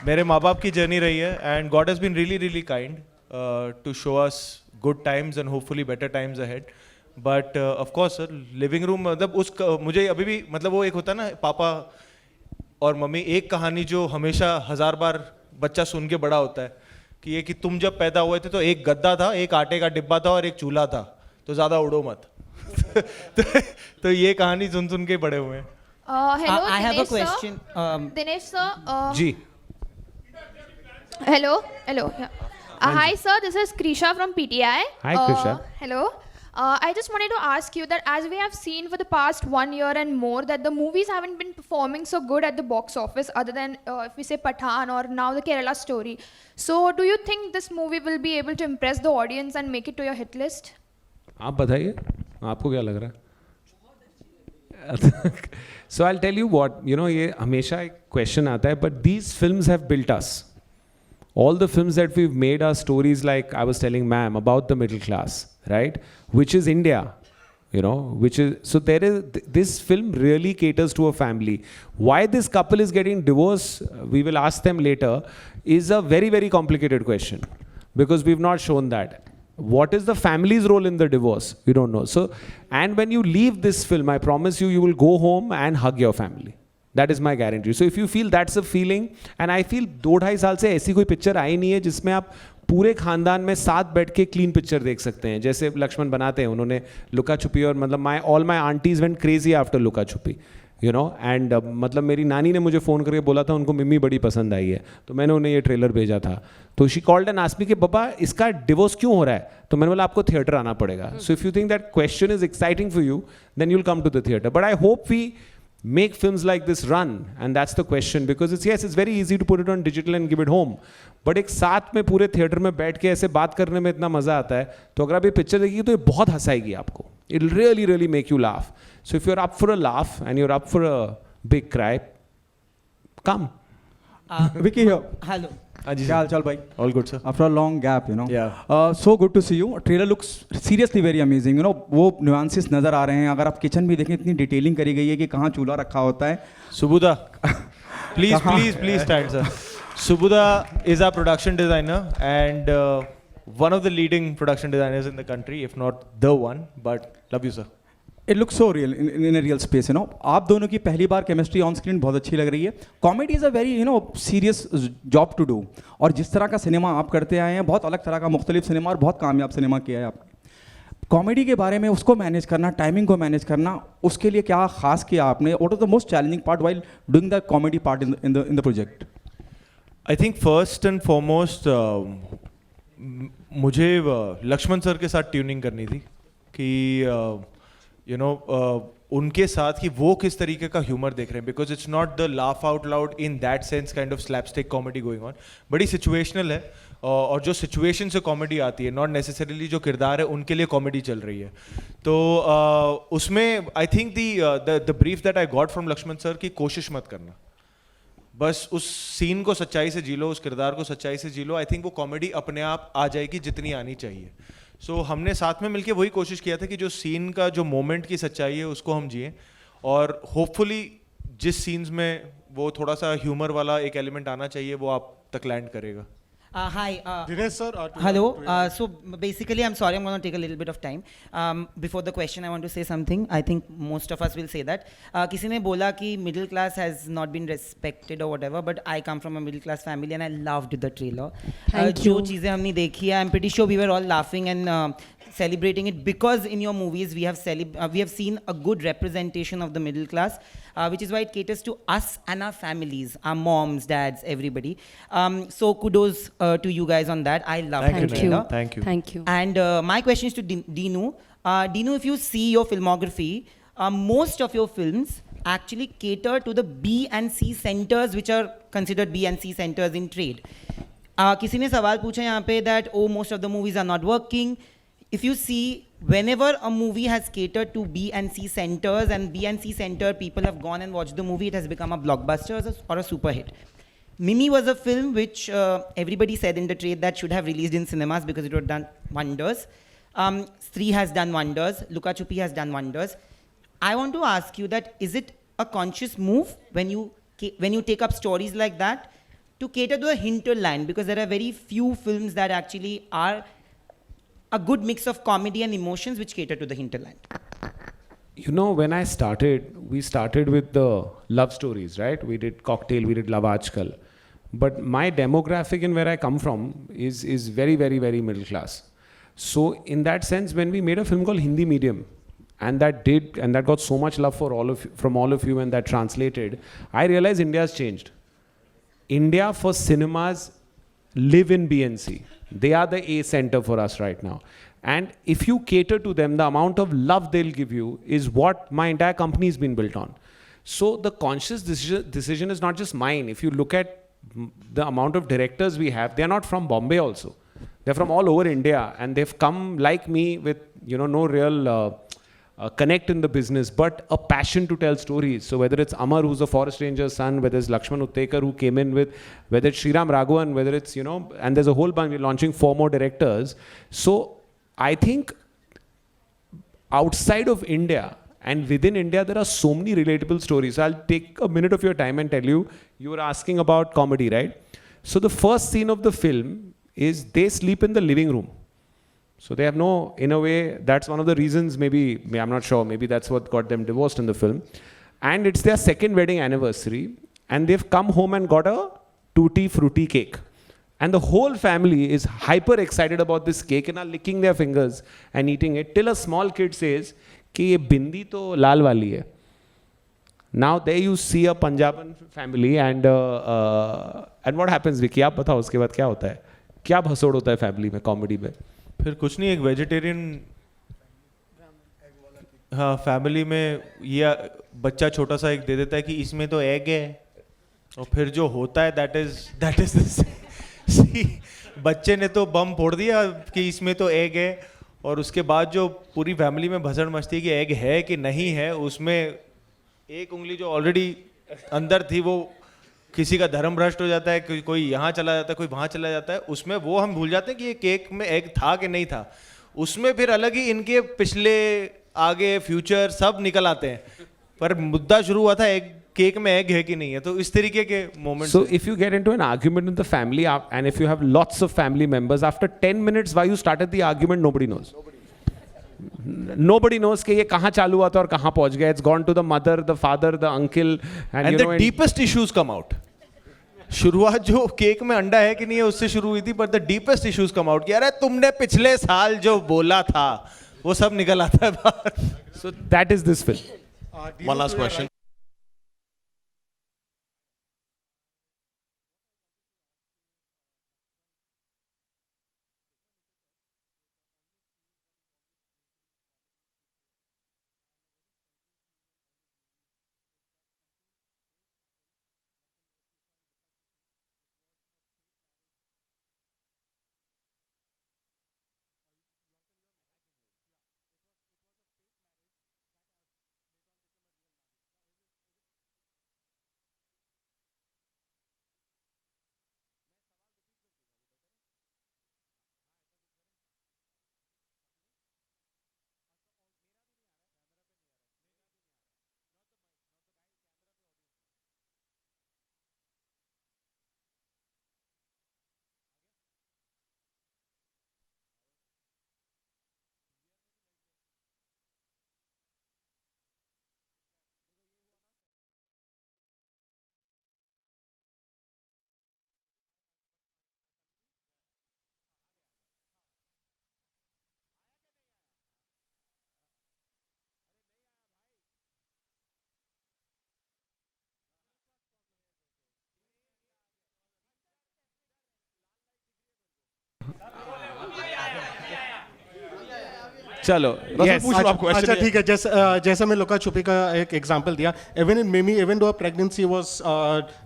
मेरे माँ बाप की जर्नी रही है and God has been really really kind to show us good times and hopefully better times ahead but of course sir living room मतलब मुझे अभी भी मतलब वो एक होता है ना पापा और मम्मी एक कहानी जो हमेशा 1000 बार बच्चा सुन के बड़ा होता है कि ये कि तुम जब पैदा हुए थे तो एक गद्दा था, एक आटे का डिब्बा था और एक चूल्हा था, तो ज़्यादा उड़ो मत। तो ये कहानी सुन सुन के बड़े हुए हैं। Hello, I have a Dinesh sir. question. Dinesh sir. Ji Hello. Yeah. Hi sir, this is Krisha from PTI. Hi, Krisha. Hello. I just wanted to ask you that as we have seen for the past 1 year and more that the movies haven't been performing so good at the box office other than if we say Pathaan or now the Kerala Story. So do you think this movie will be able to impress the audience and make it to your hit list? आप बताइए, आपको क्या लग रहा है? So I'll tell you what, you know, ये हमेशा एक question आता है, but these films have built us. All the films that we've made are stories like I was telling ma'am about the middle class, right? Which is India, you know, which is, so there is, this film really caters to a family. Why this couple is getting divorced, we will ask them later, is a very, very complicated question because we've not shown that. What is the family's role in the divorce? We don't know. So, and when you leave this film, I promise you, you will go home and hug your family. That is my guarantee. So if you feel that's a feeling, and I feel 2-2.5 साल से ऐसी कोई picture आई नहीं है जिसमें आप पूरे खानदान में साथ बैठ के क्लीन पिक्चर देख सकते हैं, जैसे लक्ष्मण बनाते हैं उन्होंने लुका छुपी, और मतलब all my aunties went crazy after Luka Chhupi, you no, and मतलब मेरी नानी ने मुझे फ़ोन करके बोला था उनको मिम्मी बड़ी पसंद आई है, तो मैंने उन्हें ये ट्रेलर भेजा था, तो she called and asked me कि पापा इसका डिवोर्स क्यों हो रहा है, तो मैंने बोला आपको थिएटर आना पड़ेगा. So if you think that question is exciting for you then you'll come to the theatre. But I hope we make films like this run, and that's the question, because it's very easy to put it on digital and give it home, but एक साथ में पूरे theatre में बैठ के ऐसे बात करने में इतना मज़ा आता है, तो अगर आप ये पिक्चर देखिए तो ये बहुत हंसाएगी आपको. It'll really really make you laugh. So if you're up for a laugh and you're up for a big cry, come. Vicky here. Hello. क्या हाल चाल भाई? All good sir. After a long gap, you know. Yeah. So good to see you. Trailer looks seriously very amazing. You know, वो nuances नज़र आ रहे हैं. अगर आप kitchen भी देखें इतनी डिटेलिंग करी गई है कि कहाँ चूल्हा रखा होता है. Subudha, please stand, sir. Subudha is our production designer and one of the leading production designers in the country, if not the one. But love you, sir. It looks so real in a real space, you know. आप दोनों की पहली बार chemistry on screen बहुत अच्छी लग रही है. Comedy is a very serious job to do, और जिस तरह का सिनेमा आप करते आए हैं, बहुत अलग तरह का मुख्तलिफ सिनेमा और बहुत कामयाब सिनेमा किया है आपने. कॉमेडी के बारे में उसको मैनेज करना, टाइमिंग को मैनेज करना, उसके लिए क्या खास किया आपने? What was the most challenging part while doing the comedy part in the project? I think first and foremost मुझे लक्ष्मण सर के साथ ट्यूनिंग करनी थी कि उनके साथ कि वो किस तरीके का ह्यूमर देख रहे हैं, because it's not the laugh out loud in that sense kind of slapstick comedy going on, बड़ी सिचुएशनल है, और जो सिचुएशन से कॉमेडी आती है, नॉट नेसेसरीली जो किरदार है उनके लिए कॉमेडी चल रही है. तो उसमें I think the brief that I got from Lakshman sir की कोशिश मत करना, बस उस सीन को सच्चाई से जी लो, उस किरदार को सच्चाई से जी लो. आई थिंक वो कॉमेडी अपने आप आ जाएगी जितनी आनी चाहिए. सो हमने साथ में मिलके वही कोशिश किया था कि जो सीन का जो मोमेंट की सच्चाई है उसको हम जिए, और होपफुली जिस सीन्स में वो थोड़ा सा ह्यूमर वाला एक एलिमेंट आना चाहिए वो आप तक लैंड करेगा. Hi. Dinesh sir. Hello. So basically, I'm sorry, I'm going to take a little bit of time. Before the question, I want to say something. I think most of us will say that. किसी ने बोला कि middle class has not been respected or whatever, but I come from a middle class family and I loved the trailer. Thank जो you. चीज़ें हमने देखी है, I'm pretty sure we were all laughing and celebrating it because in your movies we have seen a good representation of the middle class, which is why it caters to us and our families, our moms, dads, everybody. So kudos to you guys on that. I love Thank the you, Thank trailer. you. Thank you. Thank you. And my question is to Dinu. Dinu, if you see your filmography, most of your films actually cater to the B and C centers, which are considered B and C centers in trade. किसी ने सवाल पूछा यहाँ पे that most of the movies are not working. If you see, whenever a movie has catered to B and C centers and B and C center people have gone and watched the movie, it has become a blockbuster or a super hit. Mimi was a film which everybody said in the trade that should have released in cinemas because it would have done wonders. Stree has done wonders. Luka Chupi has done wonders. I want to ask you that is it a conscious move when you when you take up stories like that, to cater to the hinterland, because there are very few films that actually are a good mix of comedy and emotions which cater to the hinterland. You know, when I started, we started with the love stories, right? We did Cocktail, we did Love Aajkal. But my demographic and where I come from is very, very, very middle class. So in that sense, when we made a film called Hindi Medium, and that got so much love from all of you, and that translated, I realized India has changed. India for cinemas live in BNC. They are the A center for us right now. And if you cater to them, the amount of love they'll give you is what my entire company has been built on. So the conscious decision is not just mine. If you look at the amount of directors we have, they're not from Bombay also. They're from all over India, and they've come like me with, no real connect in the business, but a passion to tell stories. So whether it's Amar, who's a forest ranger's son, whether it's Lakshman Uttekar, who came in with, whether it's Sriram Raghavan, whether it's, and there's a whole bunch, we're launching 4 more directors. So I think outside of India and within India, there are so many relatable stories. So I'll take a minute of your time and tell you, you were asking about comedy, right? So the first scene of the film is they sleep in the living room. So they have in a way, that's one of the reasons, maybe I'm not sure, maybe that's what got them divorced in the film. And it's their 2nd wedding anniversary, and they've come home and got a tutti frutti cake. And the whole family is hyper excited about this cake and are licking their fingers and eating it, till a small kid says, कि ये बिंदी तो लाल वाली है. Now there you see a Punjaban family and what happens, Vicky? आप बताओ उसके बाद क्या होता है? क्या भसोड़ होता है फैमिली में, कॉमेडी में? फिर कुछ नहीं, एक वेजिटेरियन हाँ फैमिली में ये बच्चा छोटा सा एक दे देता है कि इसमें तो एग है, और फिर जो होता है दैट इज बच्चे ने तो बम फोड़ दिया कि इसमें तो एग है, और उसके बाद जो पूरी फैमिली में भसड़ मचती है कि एग है कि नहीं है, उसमें एक उंगली जो ऑलरेडी अंदर थी वो किसी का धर्म भ्रष्ट हो जाता है, कोई यहाँ चला जाता है, कोई वहाँ चला जाता है, उसमें वो हम भूल जाते हैं कि ये केक में एग था कि नहीं था. उसमें फिर अलग ही इनके पिछले आगे फ्यूचर सब निकल आते हैं, पर मुद्दा शुरू हुआ था एग, केक में एग है कि नहीं है. तो इस तरीके के moments. So if you get into an argument with the family and if you have lots of family members, after 10 minutes why you started the argument, nobody knows. Nobody knows कि ये कहाँ चालू हुआ था और कहाँ पहुँच गया. It's gone to the mother, the father, the uncle, and the deepest issues come out. शुरुआत जो केक में अंडा है कि नहीं है उससे शुरू हुई थी, but the deepest issues come out कि अरे तुमने पिछले साल जो बोला था वो सब निकल आता है बाहर. So that is this film. One last question. चलो Yes. पूछ लो आप question. अच्छा ठीक है, जैसा मैं लुका छुपी का एक एग्जांपल दिया, even in Mimi, even though pregnancy was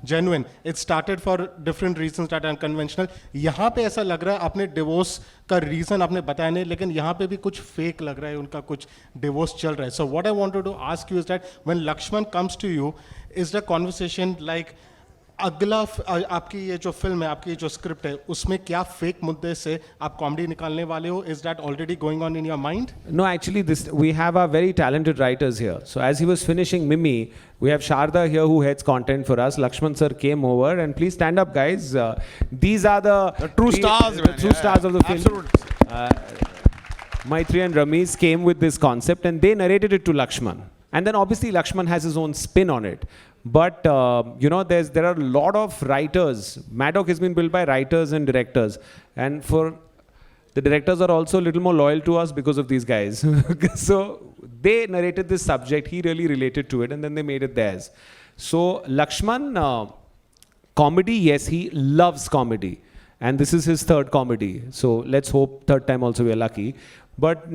genuine, it started for different reasons that are unconventional. यहाँ पे ऐसा लग रहा है आपने डिवोर्स का रीजन आपने बताया नहीं, लेकिन यहाँ पे भी कुछ फेक लग रहा है, उनका कुछ डिवोर्स चल रहा है. So what I wanted to ask you is that when Lakshman comes to you, is the conversation like अगला आपकी ये जो फिल्म है, आपकी जो स्क्रिप्ट है, उसमें क्या फेक मुद्दे से आप कॉमेडी निकालने वाले हो? Is that already going on in your mind? No, actually, we have our very talented writers here. So as he was finishing Mimi, we have Sharda here who heads content for us. Lakshman sir came over, and please stand up, guys. These are the true stars, the man. true Yeah, stars of the film. absolutely. Maitri and Ramesh came with this concept, and they narrated it to Lakshman. And then obviously Lakshman has his own spin on it. But you know, there are a lot of writers. Maddock has been built by writers and directors, and for the directors are also a little more loyal to us because of these guys. So they narrated this subject. He really related to it, and then they made it theirs. So Lakshman, comedy, yes, he loves comedy, and this is his third comedy. So let's hope third time also we are lucky. But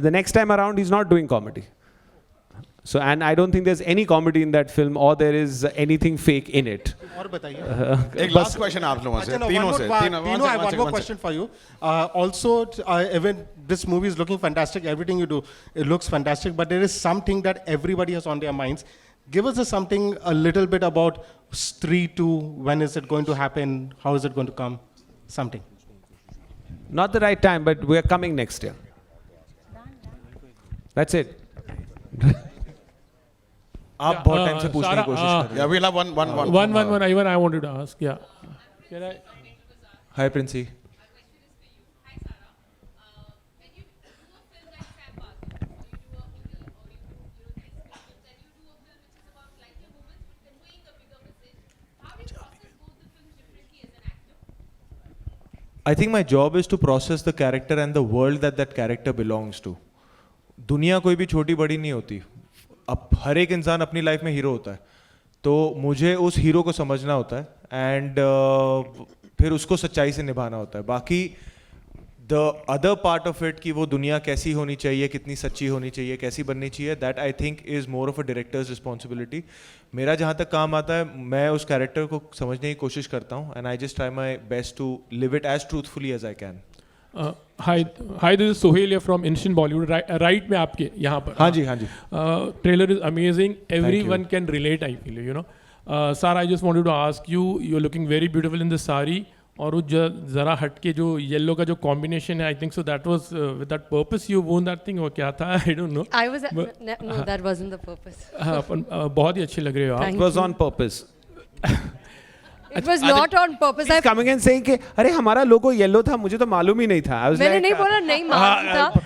the next time around, he's not doing comedy. So, and I don't think there's any comedy in that film, or there is anything fake in it. और बताइए. एक last question आप लोगों से, अच्छा, no, तीनों one से, more- तीनों, Tino, I have one more question for you. Also, even this movie is looking fantastic. Everything you do, it looks fantastic. But there is something that everybody has on their minds. Give us something a little bit about Stree 2. When is it going to happen? How is it going to come? Something. Not the right time, but we're coming next year. That's it. आप बहुत time से पूछने की Sara, कोशिश कर रहे Yeah, we'll have one. Even I wanted to ask. Yeah. Can I? हो. हाय Princy. I think my job is to process the character and the world that that character belongs to. दुनिया कोई भी छोटी बड़ी नहीं होती. अब हर एक इंसान अपनी लाइफ में हीरो होता है. तो मुझे उस हीरो को समझना होता है एंड फिर उसको सच्चाई से निभाना होता है. बाकी the other part of it कि वो दुनिया कैसी होनी चाहिए, कितनी सच्ची होनी चाहिए, कैसी बननी चाहिए, that I think is more of a directors responsibility. मेरा जहाँ तक काम आता है, मैं उस कैरेक्टर को समझने की कोशिश करता हूँ and I just try my best to live it as truthfully as I can. Hi, this is Sohail here from Instant Bollywood. Right में आपके यहाँ पर. हाँ जी, हाँ जी. Trailer is amazing. Everyone can relate. I feel, you know. Sir, I just wanted to ask you. You're looking very beautiful in the sari. और वो ज़रा हट के जो येलो का जो कॉम्बिनेशन है, I think so that was with that purpose you won that thing, और क्या था, I don't know. I was no, that wasn't the purpose. हाँ, बहुत ही अच्छे लग रहे हो आप. Thank It was you. on purpose. It was not on purpose. He's coming and saying कि अरे हमारा लोगो येलो था, मुझे तो मालूम ही नहीं था. I was मैंने like, नहीं बोला नहीं मालूम था.